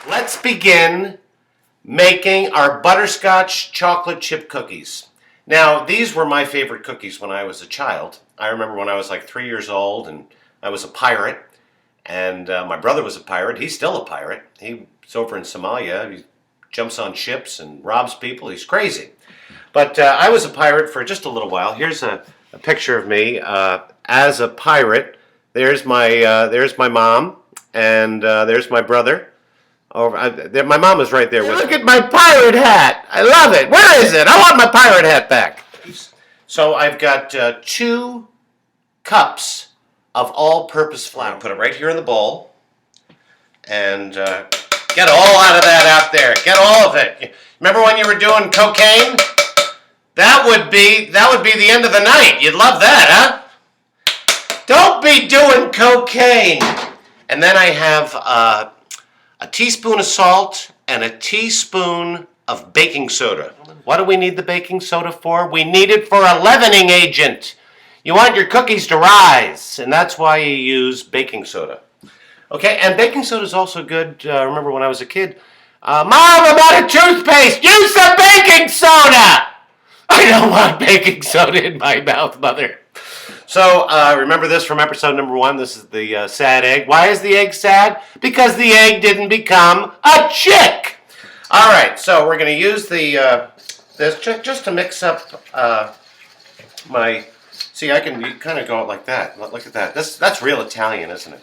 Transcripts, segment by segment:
Let's begin making our butterscotch chocolate chip cookies. Now, these were my favorite cookies when I was a child. I remember when I was like 3 years old and I was a pirate, and my brother was a pirate. He's still a pirate. He's over in Somalia. He jumps on ships and robs people. He's crazy. But I was a pirate for just a little while. Here's a picture of me as a pirate. There's my mom, and there's my brother. My mom is right there with me. Look at my pirate hat. I love it. Where is it? I want my pirate hat back. So I've got 2 cups of all-purpose flour. Put it right here in the bowl. And get all out of that out there. Get all of it. Remember when you were doing cocaine? That would be the end of the night. You'd love that, huh? Don't be doing cocaine. And then I have a teaspoon of salt and a teaspoon of baking soda. What do we need the baking soda for? We need it for a leavening agent. You want your cookies to rise, and that's why you use baking soda. Okay, and baking soda is also good. Remember when I was a kid? Mom, I'm out of toothpaste. Use some baking soda. I don't want baking soda in my mouth, Mother. So, remember this from episode number 1. This is the sad egg. Why is the egg sad? Because the egg didn't become a chick. All right, so we're going to use this just to mix up my... See, I can kind of go like that. Look at that. That's real Italian, isn't it?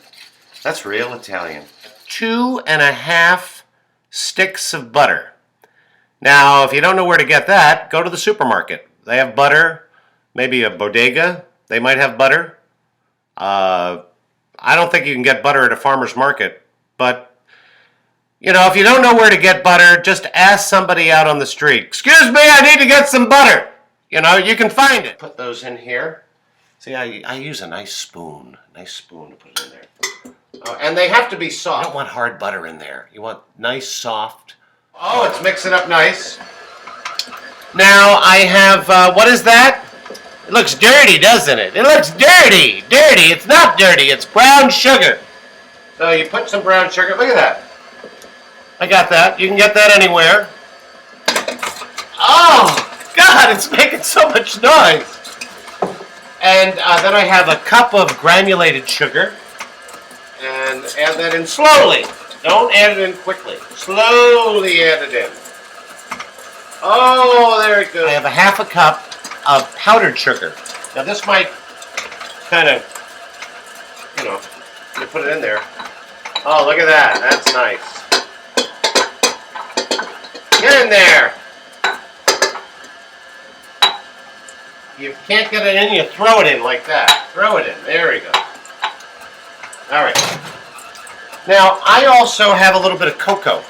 That's real Italian. 2.5 sticks of butter. Now, if you don't know where to get that, go to the supermarket. They have butter, maybe a bodega. They might have butter. I don't think you can get butter at a farmer's market. But, you know, if you don't know where to get butter, just ask somebody out on the street. Excuse me, I need to get some butter. You know, you can find it. Put those in here. See, I use a nice spoon. To put it in there. And they have to be soft. You don't want hard butter in there. You want nice, soft. Oh, it's mixing up nice. Now I have, what is that? It looks dirty, doesn't it? It looks dirty. Dirty. It's not dirty. It's brown sugar. So you put some brown sugar. Look at that. I got that. You can get that anywhere. Oh, God, it's making so much noise. And then I have a cup of granulated sugar. And add that in slowly. Don't add it in quickly. Slowly add it in. Oh, there it goes. I have a half a cup of powdered sugar. Now this might kind of, you know, you put it in there. Oh, look at that. That's nice. Get in there. You can't get it in, you throw it in like that. Throw it in. There we go. All right. Now, I also have a little bit of cocoa.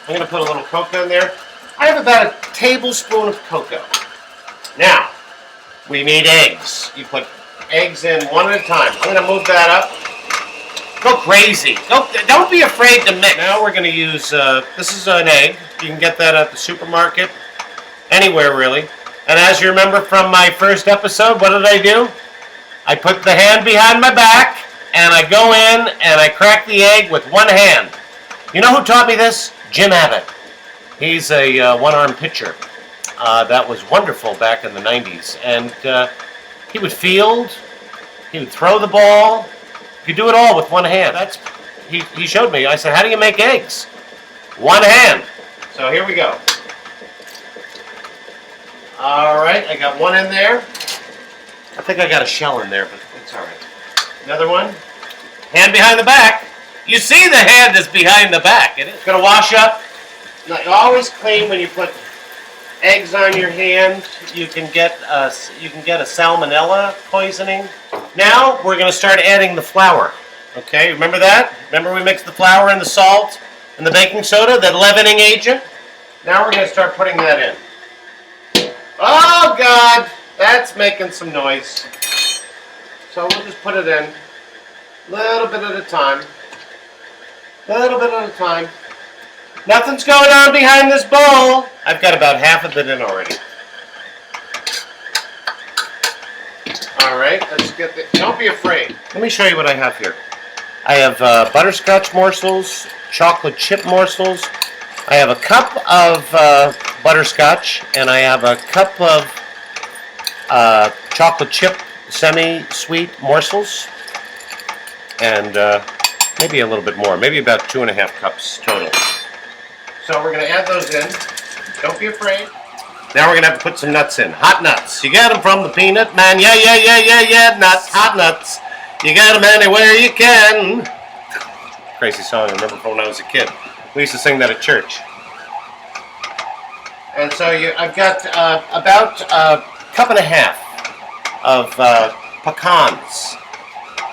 I'm going to put a little cocoa in there. I have about a tablespoon of cocoa. Now, we need eggs. You put eggs in one at a time. I'm going to move that up. Go crazy. Don't be afraid to mix. Now we're going to use, this is an egg. You can get that at the supermarket. Anywhere, really. And as you remember from my first episode, what did I do? I put the hand behind my back. And I go in and I crack the egg with one hand. You know who taught me this? Jim Abbott. He's a one-arm pitcher. That was wonderful back in the 90s. And he would field. He would throw the ball. You do it all with one hand. He showed me. I said, how do you make eggs? One hand. So here we go. All right, I got one in there. I think I got a shell in there, but it's all right. Another one. Hand behind the back. You see the hand is behind the back. It's going to wash up. Now, always clean when you put eggs on your hand. You can get a salmonella poisoning. Now we're going to start adding the flour. Okay, remember that? Remember we mixed the flour and the salt and the baking soda, that leavening agent? Now we're going to start putting that in. Oh, God, that's making some noise. So we'll just put it in a little bit at a time. Nothing's going on behind this bowl. I've got about half of it in already. All right, let's get the, don't be afraid. Let me show you what I have here. I have butterscotch morsels, chocolate chip morsels. I have a cup of butterscotch, and I have a cup of chocolate chip semi-sweet morsels, and maybe a little bit more, maybe about 2.5 cups total. So we're going to add those in. Don't be afraid. Now we're going to have to put some nuts in. Hot nuts. You get them from the peanut man. Yeah, nuts. Hot nuts. You get them anywhere you can. Crazy song I remember from when I was a kid. We used to sing that at church. And so I've got about a cup and a half of pecans.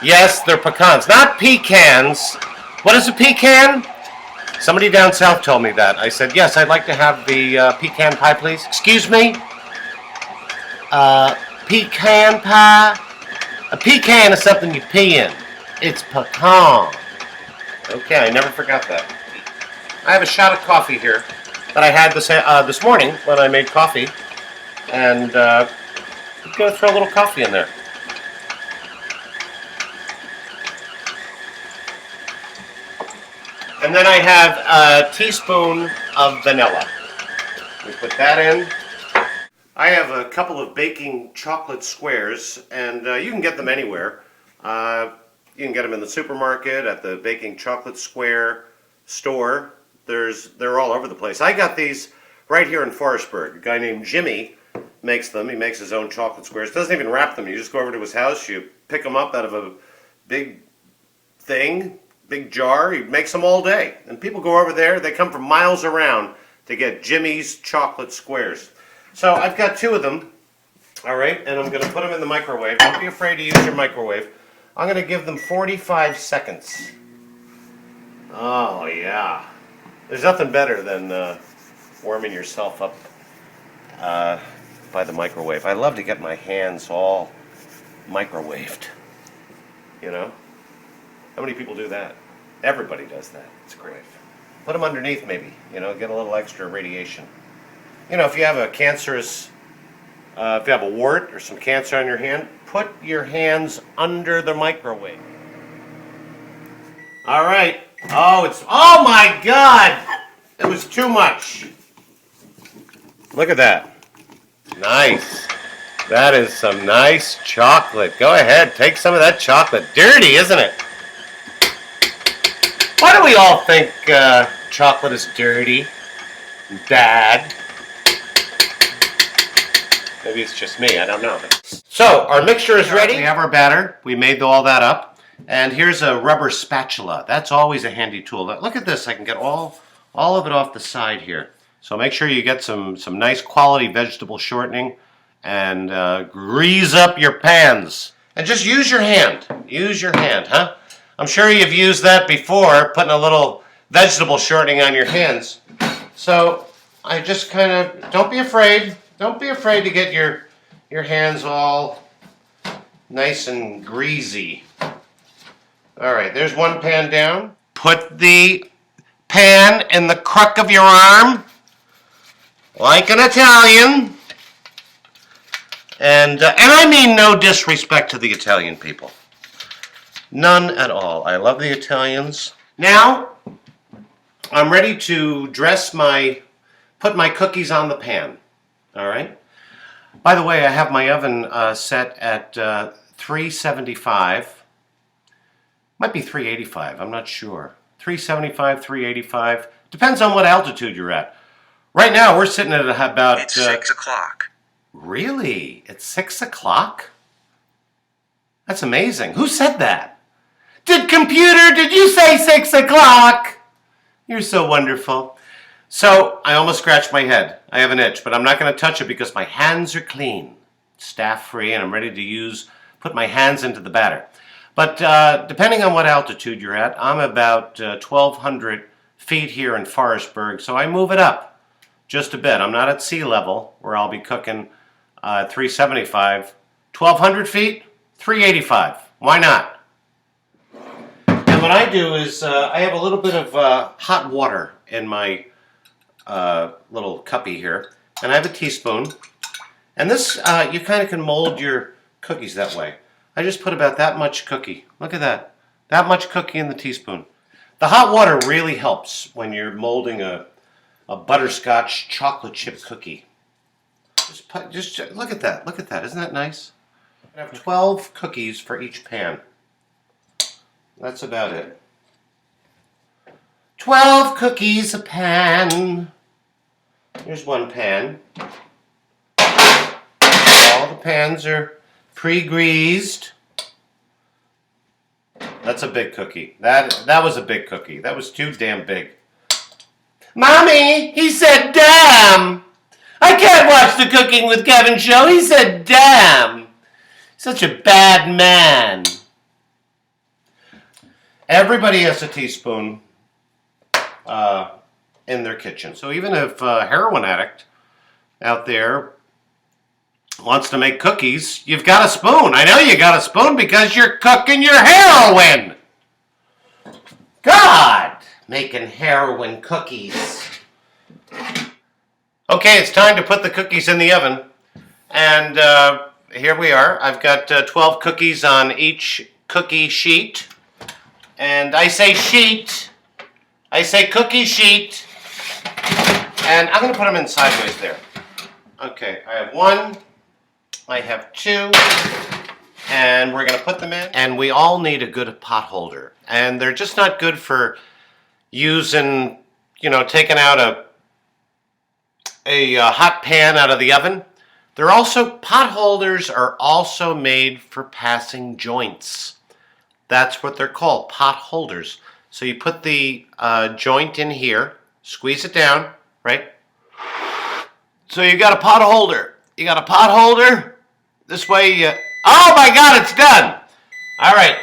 Yes, they're pecans, not pecans. What is a pecan? Somebody down south told me that. I said, yes, I'd like to have the pecan pie, please. Excuse me? Pecan pie? A pecan is something you pee in. It's pecan. Okay, I never forgot that. I have a shot of coffee here that I had this morning when I made coffee. And I'm going to throw a little coffee in there. And then I have a teaspoon of vanilla. We put that in. I have a couple of baking chocolate squares, and you can get them anywhere. You can get them in the supermarket, at the baking chocolate square store. They're all over the place. I got these right here in Forestburg. A guy named Jimmy makes them. He makes his own chocolate squares. Doesn't even wrap them. You just go over to his house, you pick them up out of a big thing, big jar. He makes them all day. And people go over there. They come from miles around to get Jimmy's chocolate squares. So I've got 2 of them, all right, and I'm going to put them in the microwave. Don't be afraid to use your microwave. I'm going to give them 45 seconds. Oh, yeah. There's nothing better than warming yourself up by the microwave. I love to get my hands all microwaved, you know? How many people do that? Everybody does that. It's great. Put them underneath maybe, you know, get a little extra radiation. You know, if you have a cancerous, if you have a wart or some cancer on your hand, put your hands under the microwave. All right. Oh my God! It was too much. Look at that. Nice. That is some nice chocolate. Go ahead, take some of that chocolate. Dirty, isn't it? Why do we all think chocolate is dirty, bad? Maybe it's just me, I don't know. So, our mixture is ready. We have our batter. We made all that up. And here's a rubber spatula. That's always a handy tool. Look at this. I can get all of it off the side here. So make sure you get some nice quality vegetable shortening and grease up your pans. And just use your hand. Use your hand, huh? I'm sure you've used that before, putting a little vegetable shortening on your hands. So I just kind of, don't be afraid. Don't be afraid to get your hands all nice and greasy. All right, there's one pan down. Put the pan in the crook of your arm, like an Italian. And I mean no disrespect to the Italian people. None at all. I love the Italians. Now, I'm ready to put my cookies on the pan. All right. By the way, I have my oven set at 375. Might be 385. I'm not sure. 375, 385. Depends on what altitude you're at. Right now, we're sitting at about... It's 6 o'clock. Really? It's 6 o'clock? That's amazing. Who said that? Did you say 6 o'clock? You're so wonderful. So, I almost scratched my head. I have an itch, but I'm not going to touch it because my hands are clean, staff-free, and I'm ready to put my hands into the batter. But depending on what altitude you're at, I'm about 1,200 feet here in Forestburg, so I move it up just a bit. I'm not at sea level, where I'll be cooking 375. 1,200 feet, 385. Why not? And what I do is I have a little bit of hot water in my little cuppy here, and I have a teaspoon. And this, you kind of can mold your cookies that way. I just put about that much cookie. Look at that. That much cookie in the teaspoon. The hot water really helps when you're molding a butterscotch chocolate chip cookie. Just look at that. Look at that. Isn't that nice? I have 12 cookies for each pan. That's about it. 12 cookies a pan. Here's one pan. All the pans are pre-greased. That's a big cookie. That was a big cookie. That was too damn big. Mommy, he said damn. I can't watch the Cooking with Kevin show. He said damn. Such a bad man. Everybody has a teaspoon in their kitchen. So even if a heroin addict out there wants to make cookies, you've got a spoon. I know you got a spoon because you're cooking your heroin. God, making heroin cookies. Okay, it's time to put the cookies in the oven. And here we are. I've got 12 cookies on each cookie sheet. And I say sheet. I say cookie sheet. And I'm going to put them in sideways there. Okay, I have one. I have two. And we're going to put them in. And we all need a good pot holder. And they're just not good for using, taking out a hot pan out of the oven. Pot holders are also made for passing joints. That's what they're called, pot holders. So you put the joint in here, squeeze it down, right? So you got a pot holder. You got a pot holder. This way you... Oh my God, it's done. All right,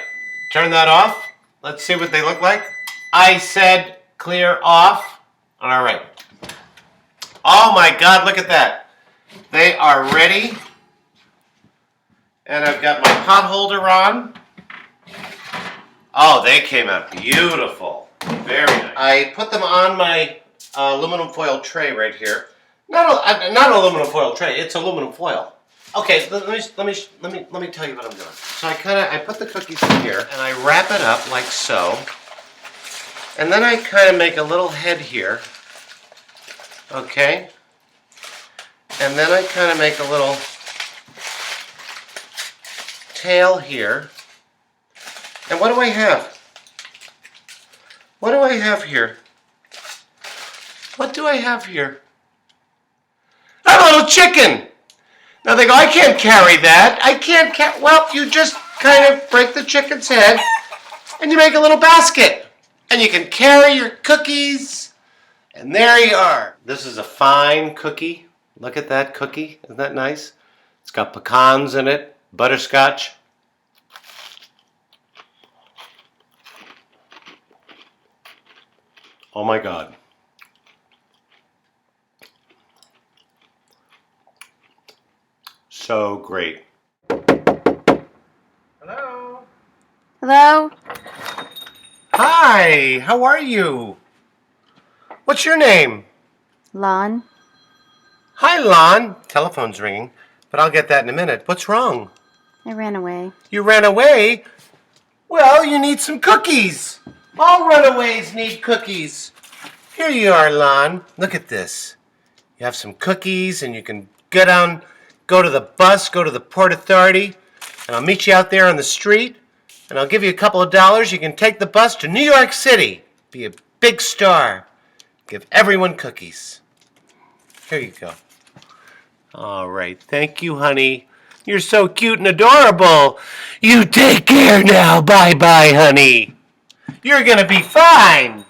turn that off. Let's see what they look like. I said clear off. All right. Oh my God, look at that. They are ready. And I've got my pot holder on. Oh, they came out beautiful. Very nice. I put them on my aluminum foil tray right here. Not aluminum foil tray, it's aluminum foil. Okay, let me tell you what I'm doing. So I put the cookies in here and I wrap it up like so. And then I kind of make a little head here. Okay? And then I kind of make a little tail here. And what do I have? What do I have here? What do I have here? A little chicken! Now they go, I can't carry that. I can't well, you just kind of break the chicken's head and you make a little basket. And you can carry your cookies. And there you are. This is a fine cookie. Look at that cookie. Isn't that nice? It's got pecans in it, butterscotch. Oh my God. So great. Hello? Hello? Hi, how are you? What's your name? Lon? Hi, Lon. Telephone's ringing, but I'll get that in a minute. What's wrong? I ran away. You ran away? Well, you need some cookies. All runaways need cookies. Here you are, Lon. Look at this. You have some cookies, and you can go to the bus, go to the Port Authority, and I'll meet you out there on the street, and I'll give you a couple of dollars. You can take the bus to New York City. Be a big star. Give everyone cookies. Here you go. All right. Thank you, honey. You're so cute and adorable. You take care now. Bye-bye, honey. You're going to be fine.